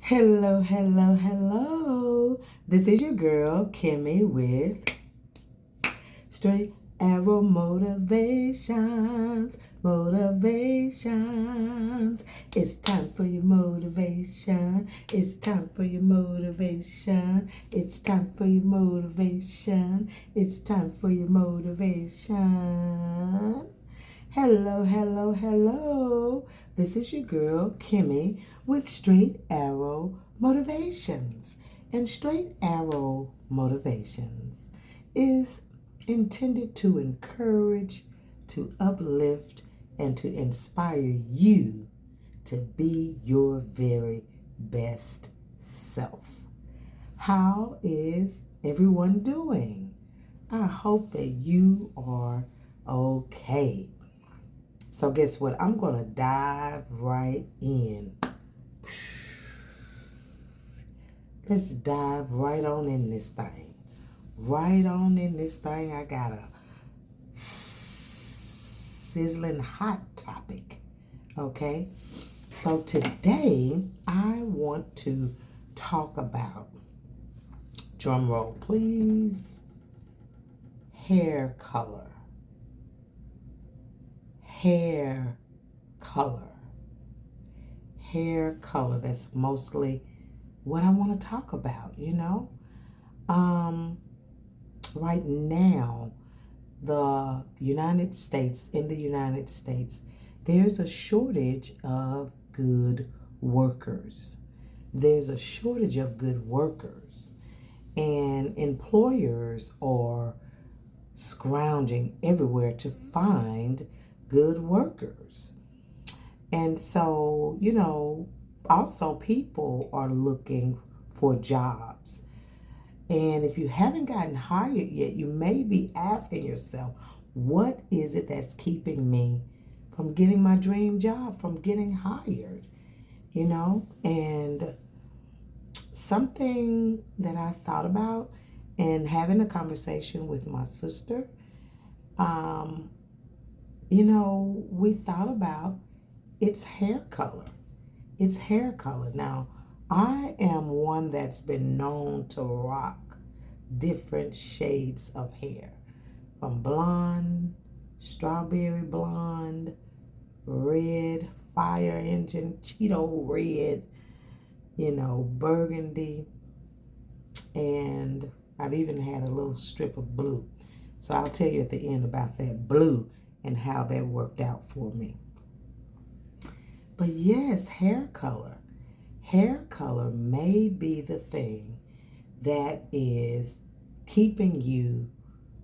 Hello, hello, hello. This is your girl, Kimmie, with Straight Arrow Motivations. Motivations. It's time for your motivation. It's time for your motivation. It's time for your motivation. It's time for your motivation. Hello, hello, hello. This is your girl, Kimmie, with Straight Arrow Motivations. And Straight Arrow Motivations is intended to encourage, to uplift, and to inspire you to be your very best self. How is everyone doing? I hope that you are okay. So guess what? I'm going to dive right in. Let's dive right on in this thing. Right on in this thing. I got a sizzling hot topic. Okay? So today I want to talk about, drum roll please, hair color. Hair color. Hair color. That's mostly what I want to talk about, Right now, in the United States, there's a shortage of good workers. There's a shortage of good workers. And employers are scrounging everywhere to find good workers. And so, also people are looking for jobs. And if you haven't gotten hired yet, you may be asking yourself, what is it that's keeping me from getting my dream job, from getting hired? And something that I thought about and having a conversation with my sister, we thought about its hair color. Its hair color. Now, I am one that's been known to rock different shades of hair, from blonde, strawberry blonde, red, fire engine, Cheeto red, burgundy, and I've even had a little strip of blue. So I'll tell you at the end about that blue and how that worked out for me. But yes, hair color. Hair color may be the thing that is keeping you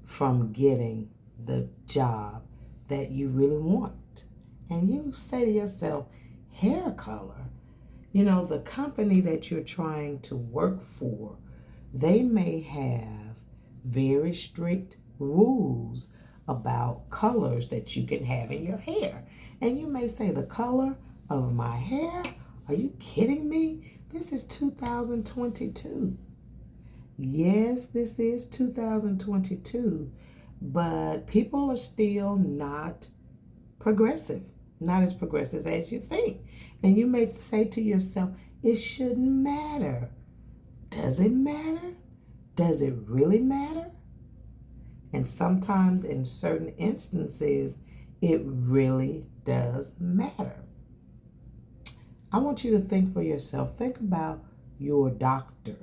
from getting the job that you really want. And you say to yourself, hair color, the company that you're trying to work for, they may have very strict rules about colors that you can have in your hair. And you may say, the color of my hair? Are you kidding me? This is 2022. Yes, this is 2022, but people are still not progressive, not as progressive as you think. And you may say to yourself, it shouldn't matter. Does it matter? Does it really matter? And sometimes in certain instances, it really does matter. I want you to think for yourself. Think about your doctor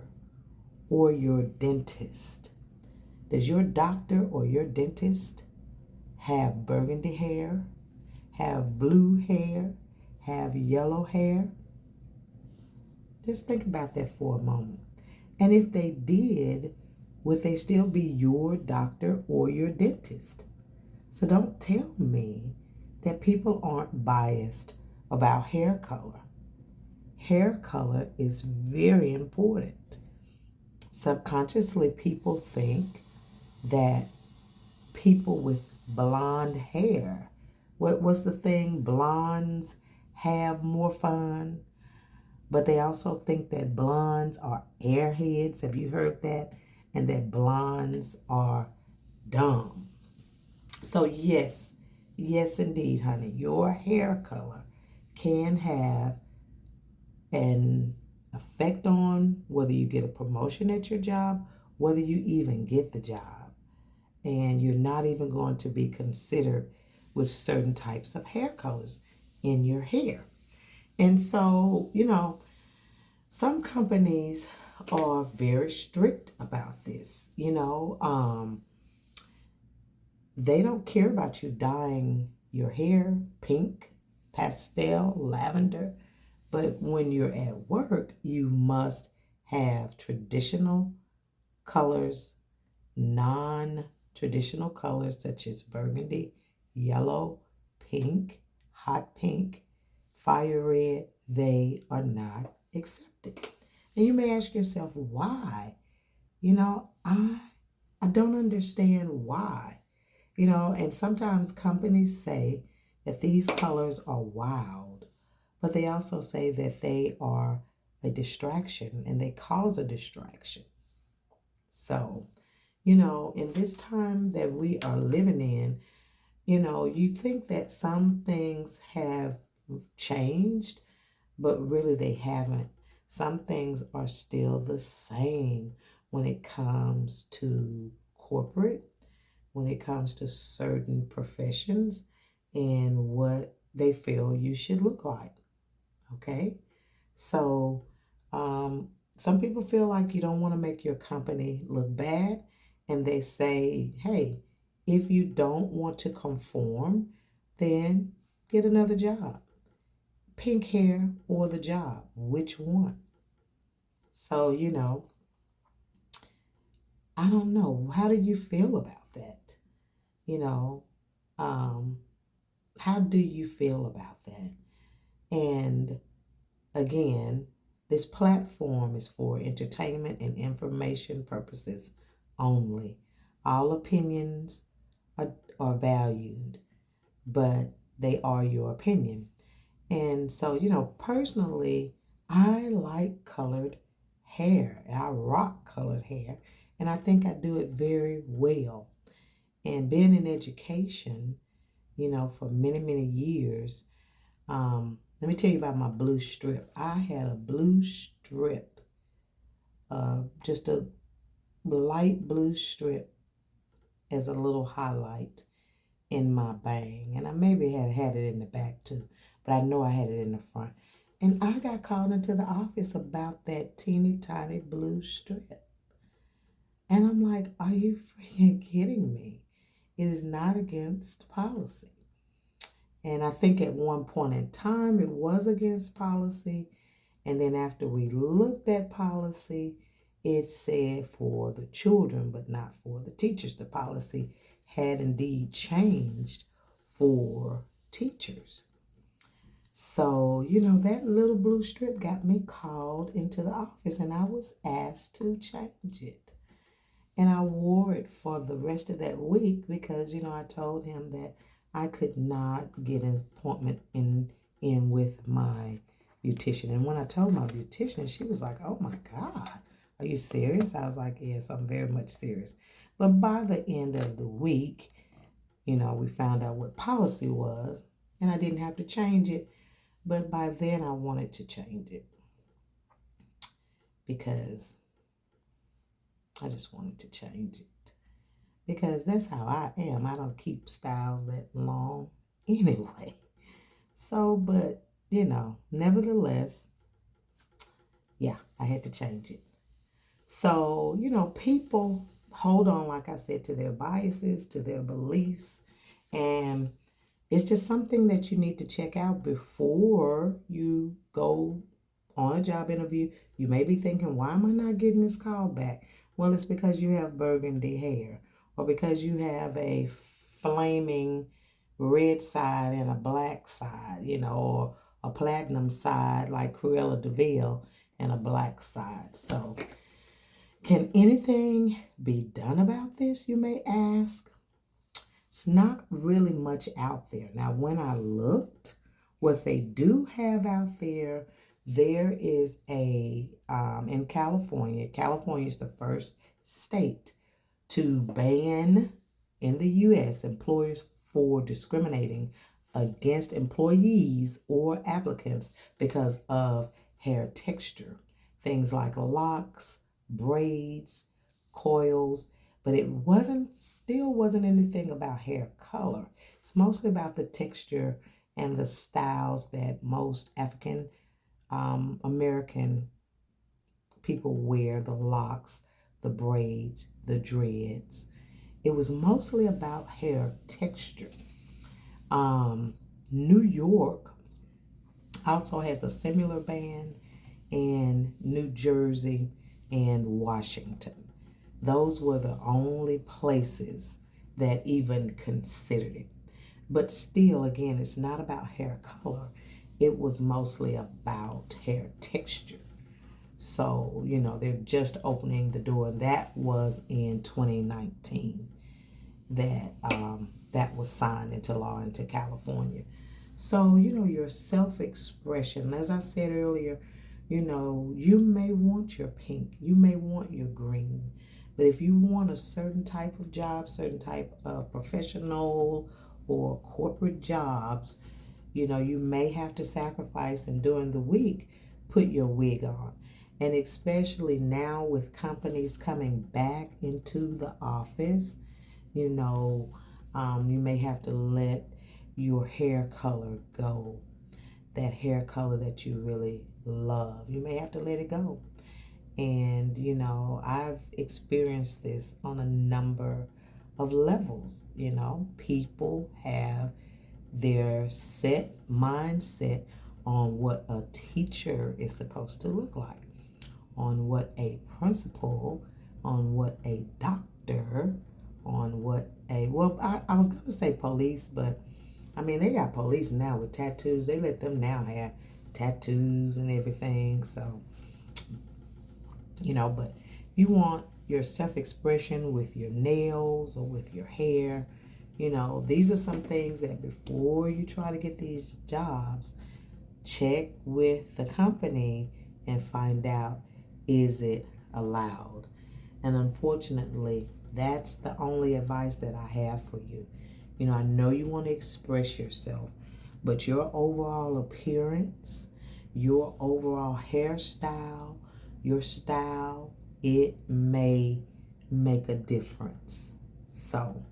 or your dentist. Does your doctor or your dentist have burgundy hair, have blue hair, have yellow hair? Just think about that for a moment. And if they did, would they still be your doctor or your dentist? So don't tell me that people aren't biased about hair color. Hair color is very important. Subconsciously, people think that people with blonde hair, what was the thing? Blondes have more fun. But they also think that blondes are airheads. Have you heard that? And that blondes are dumb. So yes, indeed, honey, your hair color can have an effect on whether you get a promotion at your job, whether you even get the job. And you're not even going to be considered with certain types of hair colors in your hair. And so, some companies are very strict about this. They don't care about you dyeing your hair pink, pastel, lavender. But when you're at work, you must have traditional colors, non traditional colors such as burgundy, yellow, pink, hot pink, fire red. They are not accepted. And you may ask yourself, why? I don't understand why. And sometimes companies say that these colors are wild, but they also say that they are a distraction and they cause a distraction. So, in this time that we are living in, you think that some things have changed, but really they haven't. Some things are still the same when it comes to corporate, when it comes to certain professions, and what they feel you should look like. Okay? So, some people feel like you don't want to make your company look bad, and they say, hey, if you don't want to conform, then get another job. Pink hair or the job, which one? So, I don't know. How do you feel about that? You know, um, how do you feel about that? And again, this platform is for entertainment and information purposes only. All opinions are valued, but they are your opinion. And so, personally, I like colored hair. I rock colored hair, and I think I do it very well. And being in education, for many, many years, let me tell you about my blue strip. I had a blue strip, just a light blue strip as a little highlight in my bang. And I maybe had it in the back too, but I know I had it in the front. And I got called into the office about that teeny tiny blue strip. And I'm like, are you freaking kidding me? It is not against policy. And I think at one point in time it was against policy. And then after we looked at policy, it said for the children, but not for the teachers. The policy had indeed changed for teachers. So, that little blue strip got me called into the office and I was asked to change it. And I wore it for the rest of that week because, I told him that I could not get an appointment in with my beautician. And when I told my beautician, she was like, oh my God, are you serious? I was like, yes, I'm very much serious. But by the end of the week, we found out what policy was and I didn't have to change it. But by then I wanted to change it because I just wanted to change it. Because that's how I am. I don't keep styles that long anyway. So, but, nevertheless, yeah, I had to change it. So, people hold on, like I said, to their biases, to their beliefs, and it's just something that you need to check out before you go on a job interview. You may be thinking, why am I not getting this call back? Well, it's because you have burgundy hair, or because you have a flaming red side and a black side, or a platinum side like Cruella de Vil and a black side. So, can anything be done about this, you may ask? It's not really much out there. Now, when I looked, what they do have out there is in California. California is the first state to ban in the U.S. employers for discriminating against employees or applicants because of hair texture. things like locks, braids, coils, but it still wasn't anything about hair color. It's mostly about the texture and the styles that most African American people wear, the locks, the braids, the dreads. It was mostly about hair texture. New York also has a similar band, and New Jersey and Washington. Those were the only places that even considered it. But still, again, it's not about hair color. It was mostly about hair texture. So, they're just opening the door. And that was in 2019 that was signed into law into California. So, your self-expression, as I said earlier, you may want your pink, you may want your green, but if you want a certain type of job, certain type of professional or corporate jobs, you may have to sacrifice and during the week put your wig on. And especially now with companies coming back into the office, you may have to let your hair color go. That hair color that you really love. You may have to let it go. And, I've experienced this on a number of levels. People have their set mindset on what a teacher is supposed to look like, on what a principal, on what a doctor, on what I was going to say police, but I mean, they got police now with tattoos. They let them now have tattoos and everything. So, but you want your self-expression with your nails or with your hair. These are some things that before you try to get these jobs, check with the company and find out, is it allowed? And unfortunately, that's the only advice that I have for you. I know you want to express yourself, but your overall appearance, your overall hairstyle, your style, it may make a difference. So,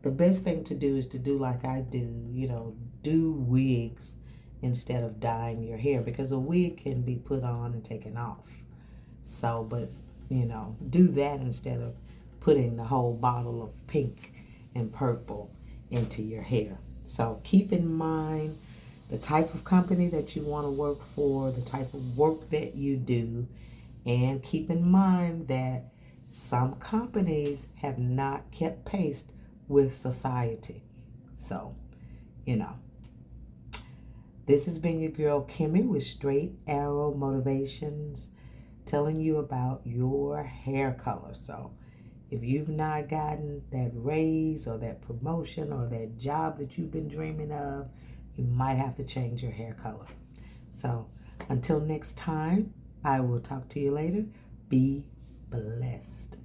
the best thing to do is to do like I do, do wigs instead of dyeing your hair, because a wig can be put on and taken off. So, but, do that instead of putting the whole bottle of pink and purple into your hair. So keep in mind the type of company that you want to work for, the type of work that you do, and keep in mind that some companies have not kept pace with society. So, this has been your girl Kimmie with Straight Arrow Motivations, telling you about your hair color. So if you've not gotten that raise or that promotion or that job that you've been dreaming of, you might have to change your hair color. So until next time, I will talk to you later. Be blessed.